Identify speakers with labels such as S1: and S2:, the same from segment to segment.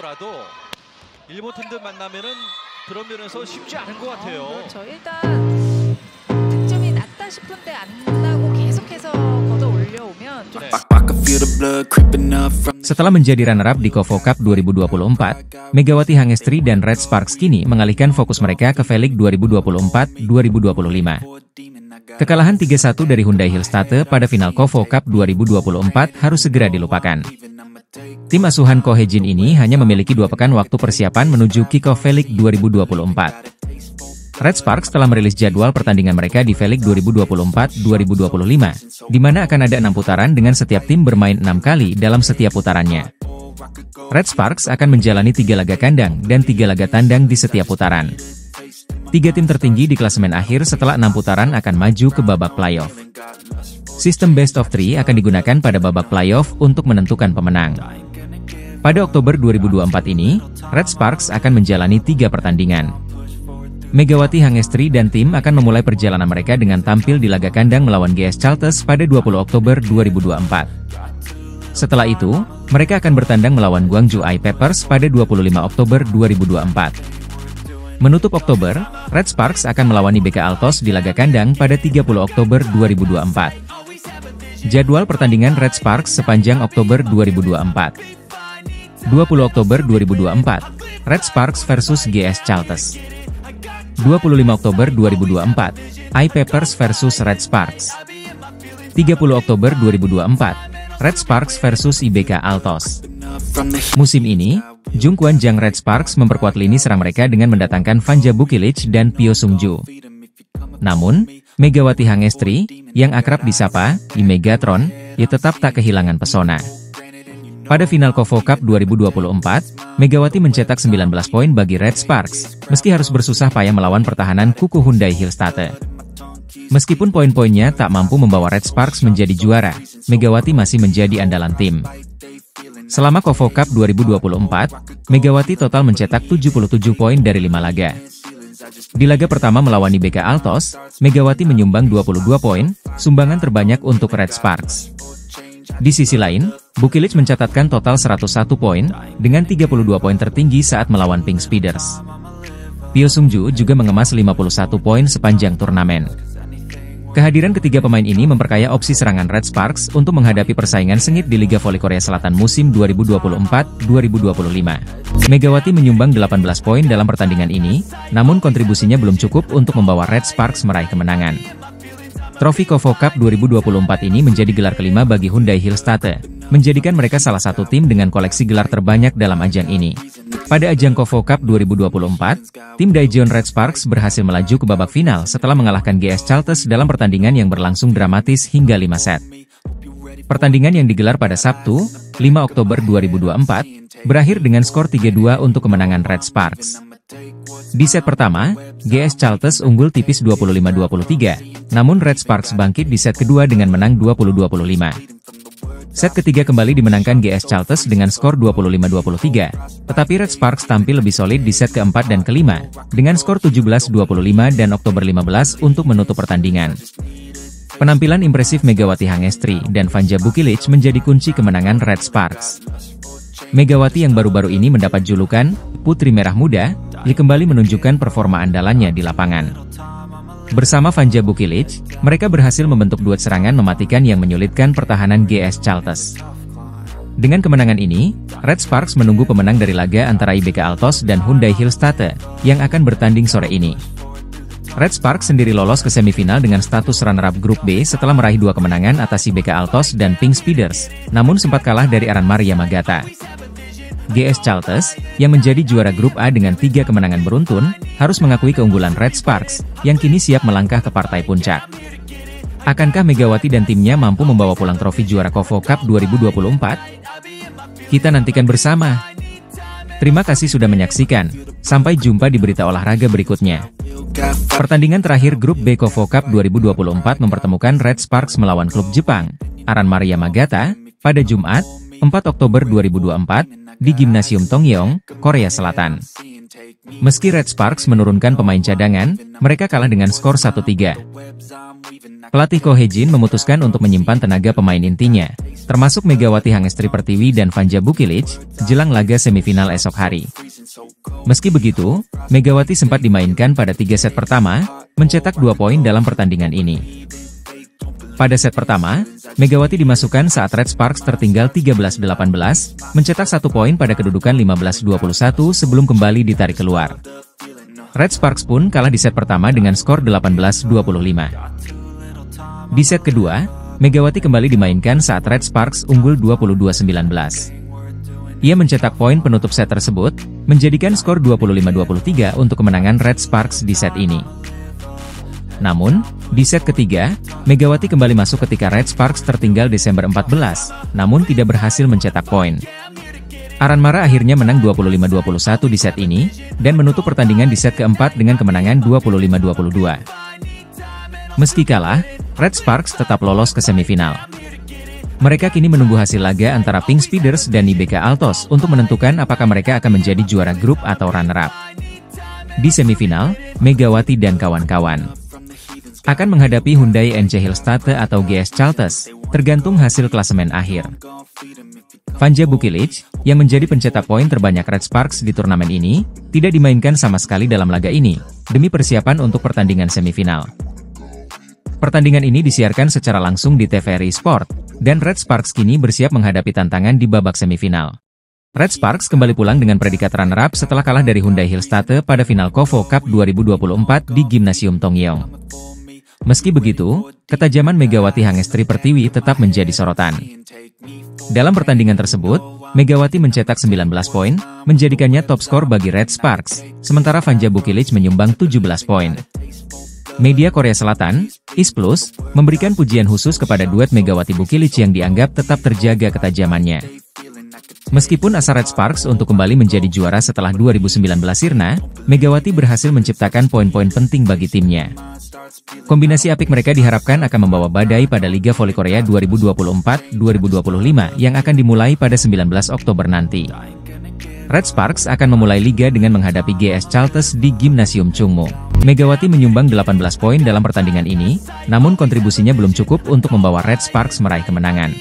S1: 라도 일본 팀들 만나면은 그런 면에서 쉽지 않은 것 같아요.
S2: 그렇죠. 일단 득점이 낮다 싶은데 안 나고 계속해서 걷어 올려오면 좀
S3: Setelah menjadi runner-up di Kovo Cup 2024, Megawati Hangestri dan Red Sparks kini mengalihkan fokus mereka ke V-League 2024-2025. Kekalahan 3-1 dari Hyundai Hillstatte pada final Kovo Cup 2024 harus segera dilupakan. Tim asuhan Ko Hee-jin ini hanya memiliki 2 pekan waktu persiapan menuju kick-off V-League 2024. Red Sparks telah merilis jadwal pertandingan mereka di V-League 2024-2025, di mana akan ada 6 putaran dengan setiap tim bermain 6 kali dalam setiap putarannya. Red Sparks akan menjalani 3 laga kandang dan 3 laga tandang di setiap putaran. 3 tim tertinggi di klasemen akhir setelah 6 putaran akan maju ke babak playoff. Sistem best of 3 akan digunakan pada babak playoff untuk menentukan pemenang. Pada Oktober 2024 ini, Red Sparks akan menjalani 3 pertandingan. Megawati Hangestri dan tim akan memulai perjalanan mereka dengan tampil di laga kandang melawan GS Chalters pada 20 Oktober 2024. Setelah itu, mereka akan bertandang melawan Gwangju I-Peppers pada 25 Oktober 2024. Menutup Oktober, Red Sparks akan melawan IBK Altos di laga kandang pada 30 Oktober 2024. Jadwal pertandingan Red Sparks sepanjang Oktober 2024. 20 Oktober 2024, Red Sparks versus GS Chalters. 25 Oktober 2024, I-Peppers versus Red Sparks. 30 Oktober 2024, Red Sparks versus IBK Altos. Musim ini, Jungkwon Jang Red Sparks memperkuat lini serang mereka dengan mendatangkan Vanja Bukilic dan Pyo Sungju. Namun, Megawati Hangestri, yang akrab disapa di Megatron, tetap tak kehilangan pesona. Pada final Kovo Cup 2024, Megawati mencetak 19 poin bagi Red Sparks, meski harus bersusah payah melawan pertahanan kuku Hyundai Hillstatte. Meskipun poin-poinnya tak mampu membawa Red Sparks menjadi juara, Megawati masih menjadi andalan tim. Selama Kovo Cup 2024, Megawati total mencetak 77 poin dari 5 laga. Di laga pertama melawan IBK Altos, Megawati menyumbang 22 poin, sumbangan terbanyak untuk Red Sparks. Di sisi lain, Bukilic mencatatkan total 101 poin, dengan 32 poin tertinggi saat melawan Pink Speeders. Pyo Sungju juga mengemas 51 poin sepanjang turnamen. Kehadiran ketiga pemain ini memperkaya opsi serangan Red Sparks untuk menghadapi persaingan sengit di Liga Voli Korea Selatan musim 2024-2025. Megawati menyumbang 18 poin dalam pertandingan ini, namun kontribusinya belum cukup untuk membawa Red Sparks meraih kemenangan. Trofi Kovo Cup 2024 ini menjadi gelar kelima bagi Hyundai Hillstatte, menjadikan mereka salah satu tim dengan koleksi gelar terbanyak dalam ajang ini. Pada ajang Kovo Cup 2024, tim Daejeon Red Sparks berhasil melaju ke babak final setelah mengalahkan GS Chalters dalam pertandingan yang berlangsung dramatis hingga 5 set. Pertandingan yang digelar pada Sabtu, 5 Oktober 2024, berakhir dengan skor 3-2 untuk kemenangan Red Sparks. Di set pertama, GS Chalters unggul tipis 25-23, namun Red Sparks bangkit di set kedua dengan menang 20-25. Set ketiga kembali dimenangkan GS Chalters dengan skor 25-23, tetapi Red Sparks tampil lebih solid di set keempat dan kelima, dengan skor 17-25 dan Oktober 15 untuk menutup pertandingan. Penampilan impresif Megawati Hangestri dan Vanja Bukilic menjadi kunci kemenangan Red Sparks. Megawati yang baru-baru ini mendapat julukan Putri Merah Muda, kembali menunjukkan performa andalannya di lapangan. Bersama Vanja Bukilic, mereka berhasil membentuk duet serangan mematikan yang menyulitkan pertahanan GS Chalters. Dengan kemenangan ini, Red Sparks menunggu pemenang dari laga antara IBK Altos dan Hyundai Hillstatte, yang akan bertanding sore ini. Red Sparks sendiri lolos ke semifinal dengan status runner-up grup B setelah meraih 2 kemenangan atas IBK Altos dan Pink Speeders, namun sempat kalah dari Aranmar Yamagata. GS Chalters, yang menjadi juara grup A dengan 3 kemenangan beruntun, harus mengakui keunggulan Red Sparks, yang kini siap melangkah ke partai puncak. Akankah Megawati dan timnya mampu membawa pulang trofi juara Kovo Cup 2024? Kita nantikan bersama. Terima kasih sudah menyaksikan. Sampai jumpa di berita olahraga berikutnya. Pertandingan terakhir grup B Kovo Cup 2024 mempertemukan Red Sparks melawan klub Jepang, Aranmar Yamagata, pada Jumat, 4 Oktober 2024, di Gimnasium Tongyeong, Korea Selatan. Meski Red Sparks menurunkan pemain cadangan, mereka kalah dengan skor 1-3. Pelatih Ko Hee-jin memutuskan untuk menyimpan tenaga pemain intinya, termasuk Megawati Hangestri Pertiwi dan Vanja Bukilic, jelang laga semifinal esok hari. Meski begitu, Megawati sempat dimainkan pada 3 set pertama, mencetak 2 poin dalam pertandingan ini. Pada set pertama, Megawati dimasukkan saat Red Sparks tertinggal 13-18, mencetak 1 poin pada kedudukan 15-21 sebelum kembali ditarik keluar. Red Sparks pun kalah di set pertama dengan skor 18-25. Di set kedua, Megawati kembali dimainkan saat Red Sparks unggul 22-19. Ia mencetak poin penutup set tersebut, menjadikan skor 25-23 untuk kemenangan Red Sparks di set ini. Namun, di set ketiga, Megawati kembali masuk ketika Red Sparks tertinggal Desember 14, namun tidak berhasil mencetak poin. Aranmara akhirnya menang 25-21 di set ini, dan menutup pertandingan di set keempat dengan kemenangan 25-22. Meski kalah, Red Sparks tetap lolos ke semifinal. Mereka kini menunggu hasil laga antara Pink Speeders dan IBK Altos untuk menentukan apakah mereka akan menjadi juara grup atau runner-up. Di semifinal, Megawati dan kawan-kawan akan menghadapi Hyundai NC Hillstatte atau GS Chalters, tergantung hasil klasemen akhir. Vanja Bukilic, yang menjadi pencetak poin terbanyak Red Sparks di turnamen ini, tidak dimainkan sama sekali dalam laga ini, demi persiapan untuk pertandingan semifinal. Pertandingan ini disiarkan secara langsung di TVRI Sport, dan Red Sparks kini bersiap menghadapi tantangan di babak semifinal. Red Sparks kembali pulang dengan predikat runner-up setelah kalah dari Hyundai Hillstatte pada final KOFO Cup 2024 di Gimnasium Tongyeong. Meski begitu, ketajaman Megawati Hangestri Pertiwi tetap menjadi sorotan. Dalam pertandingan tersebut, Megawati mencetak 19 poin, menjadikannya top skor bagi Red Sparks, sementara Vanja Bukilic menyumbang 17 poin. Media Korea Selatan, IS Plus, memberikan pujian khusus kepada duet Megawati Bukilic yang dianggap tetap terjaga ketajamannya. Meskipun asa Red Sparks untuk kembali menjadi juara setelah 2019 sirna, Megawati berhasil menciptakan poin-poin penting bagi timnya. Kombinasi apik mereka diharapkan akan membawa badai pada Liga Voli Korea 2024-2025 yang akan dimulai pada 19 Oktober nanti. Red Sparks akan memulai liga dengan menghadapi GS Chalters di Gimnasium Chungmu. Megawati menyumbang 18 poin dalam pertandingan ini, namun kontribusinya belum cukup untuk membawa Red Sparks meraih kemenangan.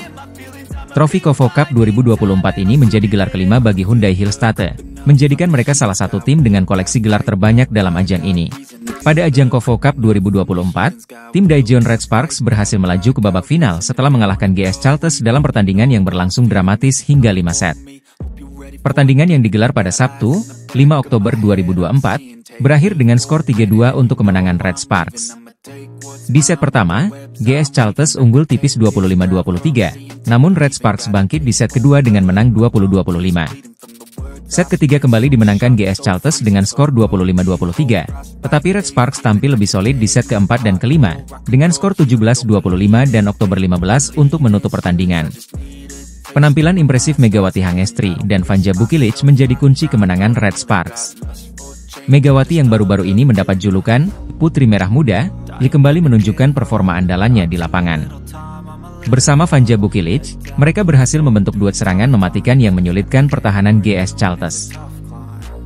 S3: Trofi KOFO Cup 2024 ini menjadi gelar kelima bagi Hyundai Hillstatte, menjadikan mereka salah satu tim dengan koleksi gelar terbanyak dalam ajang ini. Pada ajang KOFO Cup 2024, tim Daejeon Red Sparks berhasil melaju ke babak final setelah mengalahkan GS Chalters dalam pertandingan yang berlangsung dramatis hingga 5 set. Pertandingan yang digelar pada Sabtu, 5 Oktober 2024, berakhir dengan skor 3-2 untuk kemenangan Red Sparks. Di set pertama, GS Chalters unggul tipis 25-23, namun Red Sparks bangkit di set kedua dengan menang 20-25. Set ketiga kembali dimenangkan GS Chalters dengan skor 25-23, tetapi Red Sparks tampil lebih solid di set keempat dan kelima, dengan skor 17-25 dan Oktober 15 untuk menutup pertandingan. Penampilan impresif Megawati Hangestri dan Vanja Bukilic menjadi kunci kemenangan Red Sparks. Megawati yang baru-baru ini mendapat julukan Putri Merah Muda, kembali menunjukkan performa andalannya di lapangan. Bersama Vanja Bukilic, mereka berhasil membentuk duet serangan mematikan yang menyulitkan pertahanan GS Chalters.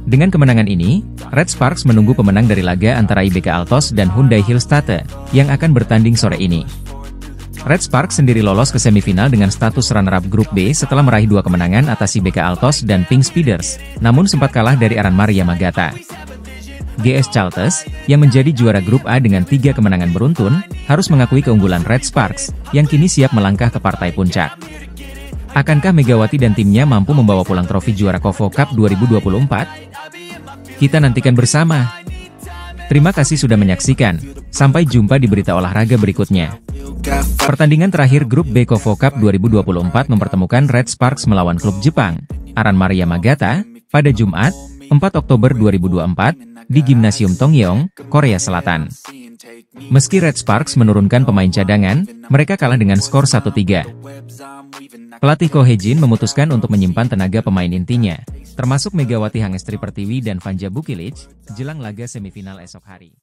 S3: Dengan kemenangan ini, Red Sparks menunggu pemenang dari laga antara IBK Altos dan Hyundai Hillstatte, yang akan bertanding sore ini. Red Sparks sendiri lolos ke semifinal dengan status runner-up grup B setelah meraih 2 kemenangan atas IBK Altos dan Pink Speeders, namun sempat kalah dari Aranmara Yamagata. GS Chalters, yang menjadi juara grup A dengan 3 kemenangan beruntun, harus mengakui keunggulan Red Sparks, yang kini siap melangkah ke partai puncak. Akankah Megawati dan timnya mampu membawa pulang trofi juara KOFO Cup 2024? Kita nantikan bersama. Terima kasih sudah menyaksikan. Sampai jumpa di berita olahraga berikutnya. Pertandingan terakhir grup B KOFO Cup 2024 mempertemukan Red Sparks melawan klub Jepang, Aranmara Yamagata, pada Jumat, 4 Oktober 2024, di Gimnasium Tongyeong, Korea Selatan. Meski Red Sparks menurunkan pemain cadangan, mereka kalah dengan skor 1-3. Pelatih Ko Hee-jin memutuskan untuk menyimpan tenaga pemain intinya, termasuk Megawati Hangestri Pertiwi dan Vanja Bukilic, jelang laga semifinal esok hari.